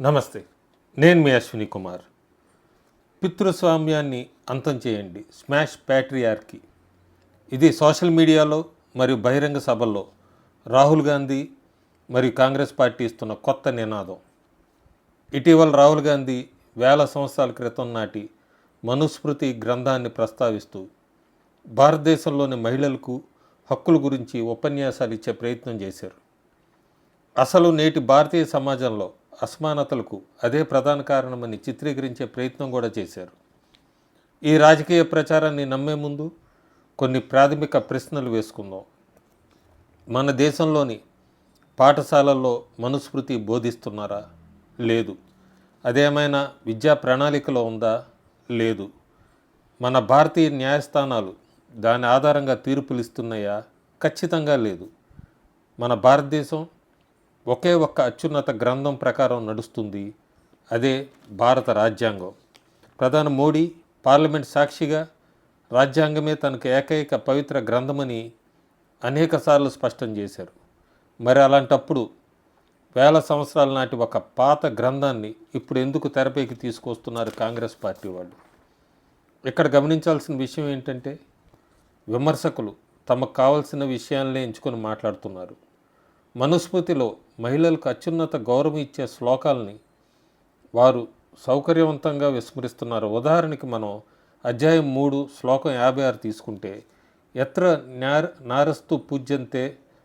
నమస్తే. నేను మీ అశ్విని కుమార్. పితృస్వామ్యాన్ని అంతం చేయండి, స్మాష్ ప్యాట్రియార్కీ. ఇది సోషల్ మీడియాలో మరియు బహిరంగ సభల్లో రాహుల్ గాంధీ మరియు కాంగ్రెస్ పార్టీ ఇస్తున్న కొత్త నినాదం. ఇటీవల రాహుల్ గాంధీ వేల సంవత్సరాల క్రితం నాటి మనుస్మృతి గ్రంథాన్ని ప్రస్తావిస్తూ భారతదేశంలోని మహిళలకు హక్కుల గురించి ఉపన్యాసాలు ఇచ్చే ప్రయత్నం చేశారు. అసలు నేటి భారతీయ సమాజంలో అసమానతలకు అదే ప్రధాన కారణమని చిత్రీకరించే ప్రయత్నం కూడా చేశారు. ఈ రాజకీయ ప్రచారాన్ని నమ్మే ముందు కొన్ని ప్రాథమిక ప్రశ్నలు వేసుకుందాం. మన దేశంలోని పాఠశాలల్లో మనుస్మృతి బోధిస్తున్నారా? లేదు. అదేమైనా విద్యా ప్రణాళికలో ఉందా? లేదు. మన భారతీయ న్యాయస్థానాలు దాని ఆధారంగా తీర్పులు ఇస్తున్నాయా? ఖచ్చితంగా లేదు. మన భారతదేశం ఒకే ఒక్క అత్యున్నత గ్రంథం ప్రకారం నడుస్తుంది. అదే భారత రాజ్యాంగం. ప్రధాని మోడీ పార్లమెంట్ సాక్షిగా రాజ్యాంగమే తనకు ఏకైక పవిత్ర గ్రంథమని అనేకసార్లు స్పష్టం చేశారు. మరి అలాంటప్పుడు వేల సంవత్సరాల నాటి ఒక పాత గ్రంథాన్ని ఇప్పుడు ఎందుకు తెరపైకి తీసుకొస్తున్నారు కాంగ్రెస్ పార్టీ వాళ్ళు? ఇక్కడ గమనించాల్సిన విషయం ఏంటంటే, విమర్శకులు తమకు కావాల్సిన విషయాలనే ఎంచుకొని మాట్లాడుతున్నారు. మనుస్మృతిలో మహిళలకు అత్యున్నత గౌరవం ఇచ్చే శ్లోకాలని వారు సౌకర్యవంతంగా విస్మరిస్తున్నారు. ఉదాహరణకి మనం అధ్యాయం 3 శ్లోకం 56 తీసుకుంటే, ఎత్ర నారస్తు పూజ్యంతే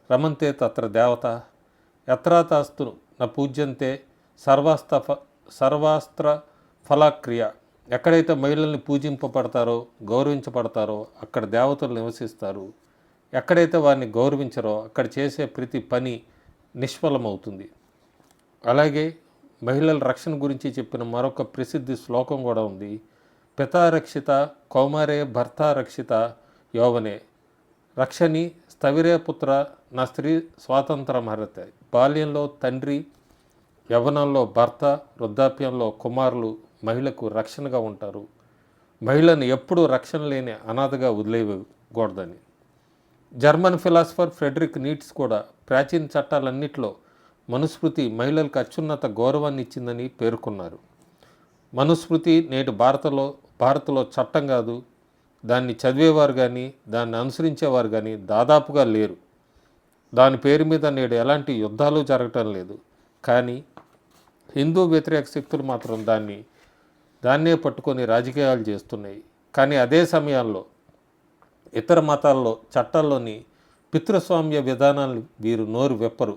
రమంతే తత్ర దేవత, ఎత్రాతాస్తు న పూజ్యంతే సర్వాస్త్ర ఫలక్రియ. ఎక్కడైతే మహిళల్ని పూజింపబడతారో, గౌరవించబడతారో అక్కడ దేవతలు నివసిస్తారు. ఎక్కడైతే వారిని గౌరవించరో అక్కడ చేసే ప్రతి పని నిష్ఫలమవుతుంది. అలాగే మహిళల రక్షణ గురించి చెప్పిన మరొక ప్రసిద్ధి శ్లోకం కూడా ఉంది. పితా రక్షిత కౌమారే భర్త రక్షిత యౌవనే రక్షణి స్థవిరే పుత్ర నా స్త్రీ స్వాతంత్రం హరతే. బాల్యంలో తండ్రి, యవ్వనంలో భర్త, వృద్ధాప్యంలో కుమారులు మహిళకు రక్షణగా ఉంటారు. మహిళను ఎప్పుడూ రక్షణ లేని అనాథగా వదిలేయకూడదని. జర్మన్ ఫిలాసఫర్ ఫ్రెడరిక్ నీట్స్ కూడా ప్రాచీన చట్టాలన్నింటిలో మనుస్మృతి మహిళలకు అత్యున్నత గౌరవాన్ని ఇచ్చిందని పేర్కొన్నారు. మనుస్మృతి నేటి భారత్లో చట్టం కాదు. దాన్ని చదివేవారు కానీ దాన్ని అనుసరించేవారు కానీ దాదాపుగా లేరు. దాని పేరు మీద నేడు ఎలాంటి యుద్ధాలు జరగటం లేదు. కానీ హిందూ వ్యతిరేక శక్తులు మాత్రం దాన్నే పట్టుకొని రాజకీయాలు చేస్తున్నాయి. కానీ అదే సమయాల్లో ఇతర మతాల్లో చట్టాల్లోని పితృస్వామ్య విధానాలు వీరు నోరు వెప్పరు.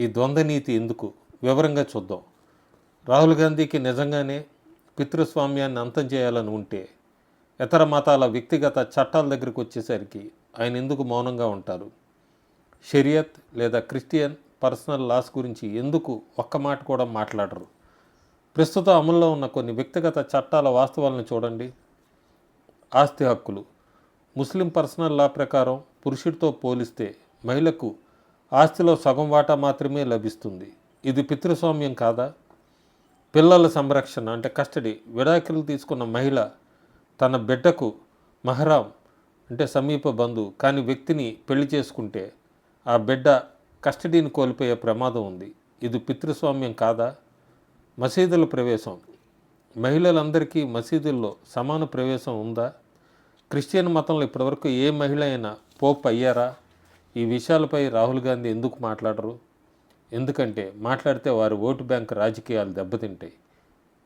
ఈ ద్వంద్వనీతి ఎందుకు? వివరంగా చూద్దాం. రాహుల్ గాంధీకి నిజంగానే పితృస్వామ్యాన్ని అంతం చేయాలని ఉంటే ఇతర మతాల వ్యక్తిగత చట్టాల దగ్గరికి వచ్చేసరికి ఆయన ఎందుకు మౌనంగా ఉంటారు? షరియత్ లేదా క్రిస్టియన్ పర్సనల్ లాస్ గురించి ఎందుకు ఒక్క మాట కూడా మాట్లాడరు? ప్రస్తుతం అమల్లో ఉన్న కొన్ని వ్యక్తిగత చట్టాల వాస్తవాలను చూడండి. ఆస్తి హక్కులు. ముస్లిం పర్సనల్ లా ప్రకారం పురుషుడితో పోలిస్తే మహిళకు ఆస్తిలో సగం వాటా మాత్రమే లభిస్తుంది. ఇది పితృస్వామ్యం కాదా? పిల్లల సంరక్షణ అంటే కస్టడీ. విడాకులు తీసుకున్న మహిళ తన బిడ్డకు మహరాం అంటే సమీప బంధువు కాని వ్యక్తిని పెళ్లి చేసుకుంటే ఆ బిడ్డ కస్టడీని కోల్పోయే ప్రమాదం ఉంది. ఇది పితృస్వామ్యం కాదా? మసీదుల ప్రవేశం. మహిళలందరికీ మసీదుల్లో సమాన ప్రవేశం ఉందా? క్రిస్టియన్ మతంలో ఇప్పటివరకు ఏ మహిళ అయినా పోప్ అయ్యారా? ఈ విషయాలపై రాహుల్ గాంధీ ఎందుకు మాట్లాడరు? ఎందుకంటే మాట్లాడితే వారి ఓటు బ్యాంక్ రాజకీయాలు దెబ్బతింటాయి.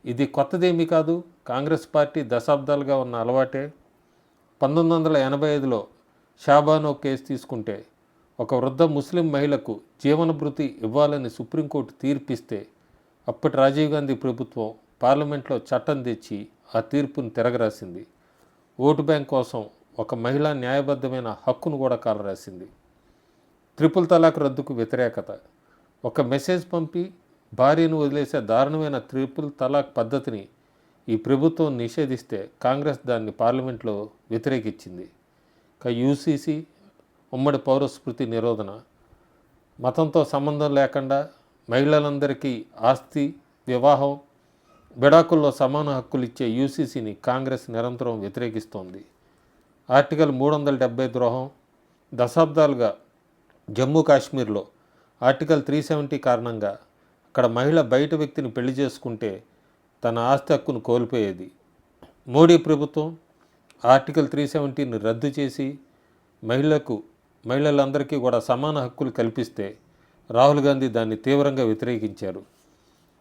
ఇది కొత్తదేమీ కాదు. కాంగ్రెస్ పార్టీ దశాబ్దాలుగా ఉన్న అలవాటే. 1985లో షాబానో కేసు తీసుకుంటే ఒక వృద్ధ ముస్లిం మహిళకు జీవనభృతి ఇవ్వాలని సుప్రీంకోర్టు తీర్పిస్తే అప్పటి రాజీవ్ గాంధీ ప్రభుత్వం పార్లమెంట్లో చట్టం తెచ్చి ఆ తీర్పును తిరగరాసింది. ఓటు బ్యాంక్ కోసం ఒక మహిళా న్యాయబద్ధమైన హక్కును కూడా కాలరాసింది. ట్రిపుల్ తలాక్ రద్దుకు వ్యతిరేకత. ఒక మెసేజ్ పంపి భార్యను వదిలేసే దారుణమైన ట్రిపుల్ తలాక్ పద్ధతిని ఈ ప్రభుత్వం నిషేధిస్తే కాంగ్రెస్ దాన్ని పార్లమెంట్లో వ్యతిరేకించింది. యూసీసీ ఉమ్మడి పౌరస్మృతి నిరోధన. మతంతో సంబంధం లేకుండా మహిళలందరికీ ఆస్తి, వివాహం, విడాకుల్లో సమాన హక్కులు ఇచ్చే యూసీసీని కాంగ్రెస్ నిరంతరం వ్యతిరేకిస్తోంది. ఆర్టికల్ 370 ద్రోహం. దశాబ్దాలుగా జమ్మూ కాశ్మీర్లో ఆర్టికల్ 370 కారణంగా అక్కడ మహిళ బయట వ్యక్తిని పెళ్లి చేసుకుంటే తన ఆస్తి హక్కును కోల్పోయేది. మోడీ ప్రభుత్వం ఆర్టికల్ 370ని రద్దు చేసి మహిళలందరికీ కూడా సమాన హక్కులు కల్పిస్తే రాహుల్ గాంధీ దాన్ని తీవ్రంగా వ్యతిరేకించారు.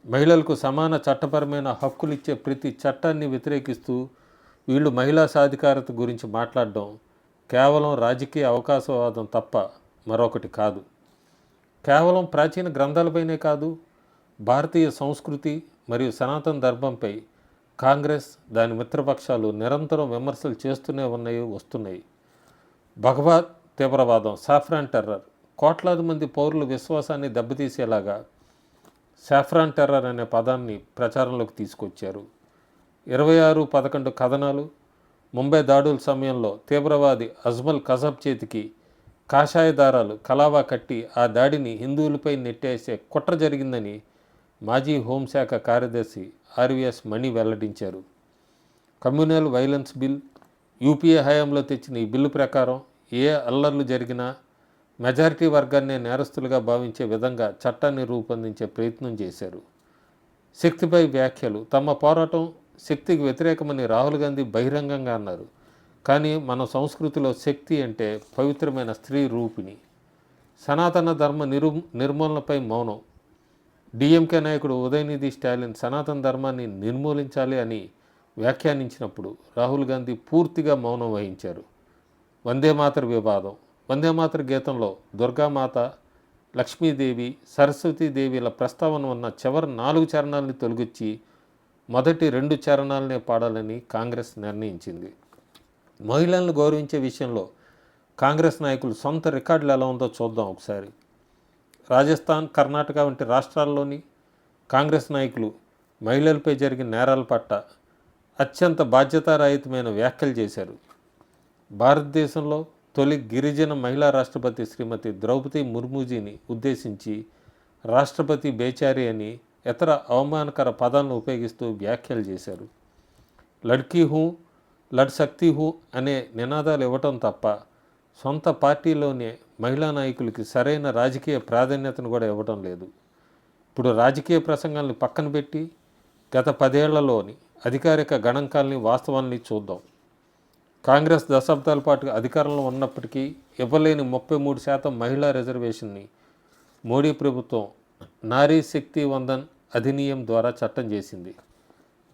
మహిళలకు సమాన చట్టపరమైన హక్కులు ఇచ్చే ప్రతి చట్టాన్ని వ్యతిరేకిస్తూ వీళ్ళు మహిళా సాధికారత గురించి మాట్లాడడం కేవలం రాజకీయ అవకాశవాదం తప్ప మరొకటి కాదు. కేవలం ప్రాచీన గ్రంథాలపైనే కాదు, భారతీయ సంస్కృతి మరియు సనాతన ధర్మంపై కాంగ్రెస్, దాని మిత్రపక్షాలు నిరంతరం విమర్శలు చేస్తూనే వస్తున్నాయి. భగవత్ తీవ్రవాదం, సాఫ్రాన్ టెర్రర్ కోట్లాది మంది పౌరుల విశ్వాసాన్ని దెబ్బతీసేలాగా సాఫ్రాన్ టెర్రర్ అనే పదాన్ని ప్రచారంలోకి తీసుకొచ్చారు. 26/11 కథనాలు, ముంబై దాడుల సమయంలో తీవ్రవాది అజ్మల్ కజబ్ చేతికి కాషాయ దారాలు కలావా కట్టి ఆ దాడిని హిందువులపై నెట్టేసే కుట్ర జరిగిందని మాజీ హోంశాఖ కార్యదర్శి ఆర్వీఎస్ మణి వెల్లడించారు. కమ్యూనల్ వైలెన్స్ బిల్, యూపీఏ హయాంలో తెచ్చిన ఈ బిల్లు ప్రకారం ఏ అల్లర్లు జరిగినా మెజారిటీ వర్గాన్నే నేరస్తులుగా భావించే విధంగా చట్టాన్ని రూపొందించే ప్రయత్నం చేశారు. శక్తిపై వ్యాఖ్యలు, తమ పోరాటం శక్తికి వ్యతిరేకమని రాహుల్ గాంధీ బహిరంగంగా అన్నారు. కానీ మన సంస్కృతిలో శక్తి అంటే పవిత్రమైన స్త్రీ రూపిణి. సనాతన ధర్మ నిర్మూలనపై మౌనం. డిఎంకే నాయకుడు ఉదయనిధి స్టాలిన్ సనాతన ధర్మాన్ని నిర్మూలించాలి అని వ్యాఖ్యానించినప్పుడు రాహుల్ గాంధీ పూర్తిగా మౌనం వహించారు. వందేమాతర వివాదం, వందేమాతర గీతంలో దుర్గామాత, లక్ష్మీదేవి, సరస్వతీదేవిల ప్రస్తావన ఉన్న చివరి 4 చరణాలని తొలగించి మొదటి 2 చరణాలనే పాడాలని కాంగ్రెస్ నిర్ణయించింది. మహిళలను గౌరవించే విషయంలో కాంగ్రెస్ నాయకులు సొంత రికార్డులు ఎలా ఉందో చూద్దాం ఒకసారి. రాజస్థాన్, కర్ణాటక వంటి రాష్ట్రాల్లోని కాంగ్రెస్ నాయకులు మహిళలపై జరిగిన నేరాల పట్ల అత్యంత బాధ్యతారహితమైన వ్యాఖ్యలు చేశారు. భారతదేశంలో తొలి గిరిజన మహిళా రాష్ట్రపతి శ్రీమతి ద్రౌపది ముర్ముజీని ఉద్దేశించి రాష్ట్రపతి బేచారి అని ఇతర అవమానకర పదాలను ఉపయోగిస్తూ వ్యాఖ్యలు చేశారు. లడ్కీ హూ, లడ్ శక్తి హూ అనే నినాదాలు ఇవ్వటం తప్ప సొంత పార్టీలోనే మహిళా నాయకులకి సరైన రాజకీయ ప్రాధాన్యతను కూడా ఇవ్వటం లేదు. ఇప్పుడు రాజకీయ ప్రసంగాల్ని పక్కన పెట్టి గత 10 ఏళ్లలోని అధికారిక గణాంకాలని, వాస్తవాల్ని చూద్దాం. కాంగ్రెస్ దశాబ్దాల పాటు అధికారంలో ఉన్నప్పటికీ ఇవ్వలేని 33% మహిళా రిజర్వేషన్ని మోడీ ప్రభుత్వం నారీ శక్తి వందన్ అధినియం ద్వారా చట్టం చేసింది.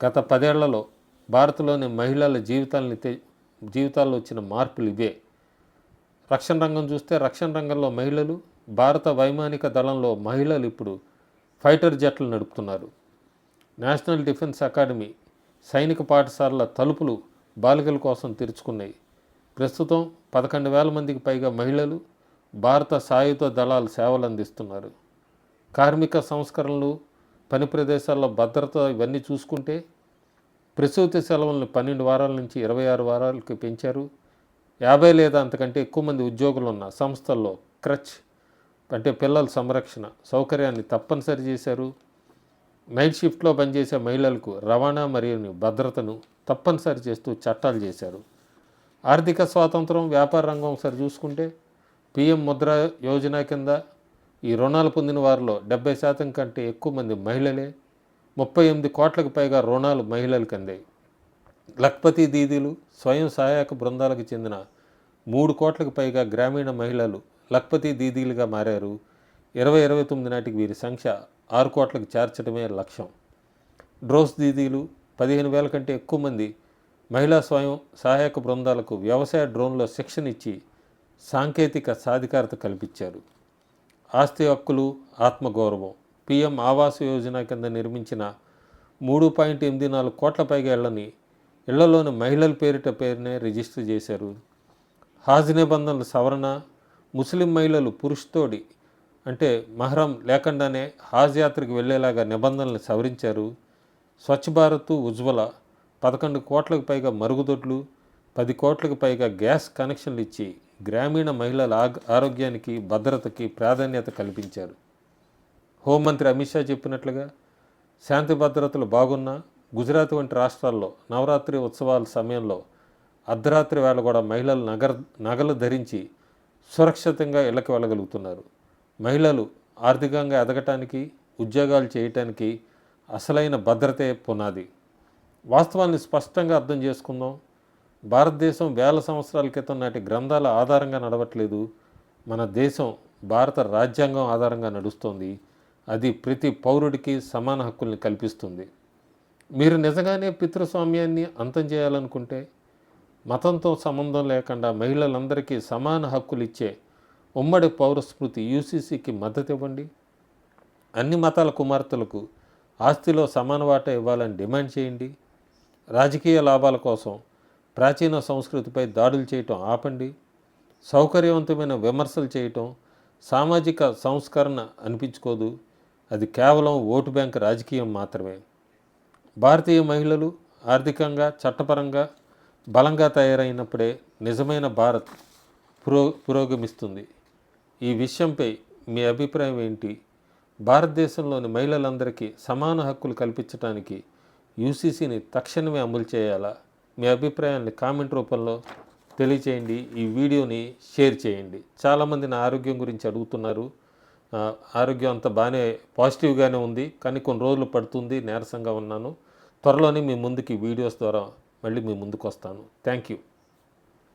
గత 10 ఏళ్లలో భారత్లోని మహిళల జీవితాల్లో వచ్చిన మార్పులు ఇవే. రక్షణ రంగం చూస్తే రక్షణ రంగంలో మహిళలు, భారత వైమానిక దళంలో మహిళలు ఇప్పుడు ఫైటర్ జెట్లు నడుపుతున్నారు. నేషనల్ డిఫెన్స్ అకాడమీ సైనిక పాఠశాలల తలుపులు బాలికల కోసం తెరుచుకున్నాయి. ప్రస్తుతం 11,000 మందికి పైగా మహిళలు భారత సాయుధ దళాలు సేవలు అందిస్తున్నారు. కార్మిక సంస్కరణలు, పని ప్రదేశాల్లో భద్రత ఇవన్నీ చూసుకుంటే ప్రసూతి సెలవులను 12 వారాల నుంచి 26 వారాలకి పెంచారు. 50 లేదా అంతకంటే ఎక్కువ మంది ఉద్యోగులు ఉన్న సంస్థల్లో క్రచ్ అంటే పిల్లల సంరక్షణ సౌకర్యాన్ని తప్పనిసరి చేశారు. నైట్ షిఫ్ట్లో పనిచేసే మహిళలకు రవాణా మరియు భద్రతను తప్పనిసరి చేస్తూ చట్టాలు చేశారు. ఆర్థిక స్వాతంత్రం, వ్యాపార రంగం ఒకసారి చూసుకుంటే పీఎం ముద్రా యోజన కింద ఈ రుణాలు పొందిన వారిలో 70% కంటే ఎక్కువ మంది మహిళలే. 38 కోట్లకు పైగా రుణాలు మహిళలకు అందాయి. లఖ్పతి దీదీలు, స్వయం సహాయక బృందాలకు చెందిన 3 కోట్లకు పైగా గ్రామీణ మహిళలు లఖ్పతి దీదీలుగా మారారు. 2029 నాటికి వీరి సంఖ్య 6 కోట్లకు చేర్చడమే లక్ష్యం. డ్రోస్ దీదీలు 15,000 కంటే ఎక్కువ మంది మహిళా స్వయం సహాయక బృందాలకు వ్యవసాయ డ్రోన్లో శిక్షణ ఇచ్చి సాంకేతిక సాధికారత కల్పించారు. ఆస్తి హక్కులు, ఆత్మగౌరవం, పీఎం ఆవాస్ యోజన కింద నిర్మించిన 3.84 కోట్ల పైగా ఇళ్లని ఇళ్లలోని మహిళల పేరునే రిజిస్టర్ చేశారు. హాజ్ నిబంధనల సవరణ, ముస్లిం మహిళలు పురుషుతోడి అంటే మహరం లేకుండానే హాజ్ యాత్రకు వెళ్ళేలాగా నిబంధనలు సవరించారు. స్వచ్ఛ భారత్, ఉజ్వల 11 కోట్లకు పైగా మరుగుదొడ్లు, 10 కోట్లకు పైగా గ్యాస్ కనెక్షన్లు ఇచ్చి గ్రామీణ మహిళల ఆరోగ్యానికి, భద్రతకి ప్రాధాన్యత కల్పించారు. హోంమంత్రి అమిత్ షా చెప్పినట్లుగా శాంతి భద్రతలు బాగున్నా గుజరాత్ వంటి రాష్ట్రాల్లో నవరాత్రి ఉత్సవాల సమయంలో అర్ధరాత్రి వేళ కూడా మహిళలు నగలు ధరించి సురక్షితంగా ఇళ్లకు వెళ్ళగలుగుతున్నారు. మహిళలు ఆర్థికంగా ఎదగటానికి, ఉద్యోగాలు చేయటానికి అసలైన భద్రతే పునాది. వాస్తవాన్ని స్పష్టంగా అర్థం చేసుకుందాం. భారతదేశం వేల సంవత్సరాల క్రితం నాటి గ్రంథాల ఆధారంగా నడవట్లేదు. మన దేశం భారత రాజ్యాంగం ఆధారంగా నడుస్తోంది. అది ప్రతి పౌరుడికి సమాన హక్కుల్ని కల్పిస్తుంది. మీరు నిజంగానే పితృస్వామ్యాన్ని అంతం చేయాలనుకుంటే మతంతో సంబంధం లేకుండా మహిళలందరికీ సమాన హక్కులు ఇచ్చే ఉమ్మడి పౌరస్మృతి యూసీసీకి మద్దతు ఇవ్వండి. అన్ని మతాల కుమార్తెలకు ఆస్తిలో సమాన వాటా ఇవ్వాలని డిమాండ్ చేయండి. రాజకీయ లాభాల కోసం ప్రాచీన సంస్కృతిపై దాడులు చేయటం ఆపండి. సౌకర్యవంతమైన విమర్శలు చేయటం సామాజిక సంస్కరణ అనిపించుకోదు. అది కేవలం ఓటు బ్యాంక్ రాజకీయం మాత్రమే. భారతీయ మహిళలు ఆర్థికంగా చట్టపరంగా బలంగా తయారైనప్పుడే నిజమైన భారత్ పురోగమిస్తుంది. ఈ విషయంపై మీ అభిప్రాయం ఏంటి? భారతదేశంలోని మహిళలందరికీ సమాన హక్కులు కల్పించడానికి యూసీసీని తక్షణమే అమలు చేయాలా? మీ అభిప్రాయాన్ని కామెంట్ రూపంలో తెలియచేయండి. ఈ వీడియోని షేర్ చేయండి. చాలామంది నా ఆరోగ్యం గురించి అడుగుతున్నారు. ఆరోగ్యం అంతా బాగానే పాజిటివ్గానే ఉంది, కానీ కొన్ని రోజులు పడుతుంది, నీరసంగా ఉన్నాను. త్వరలోనే మీ ముందుకి వీడియోస్ ద్వారా మళ్ళీ మీ ముందుకు వస్తాను. Thank you.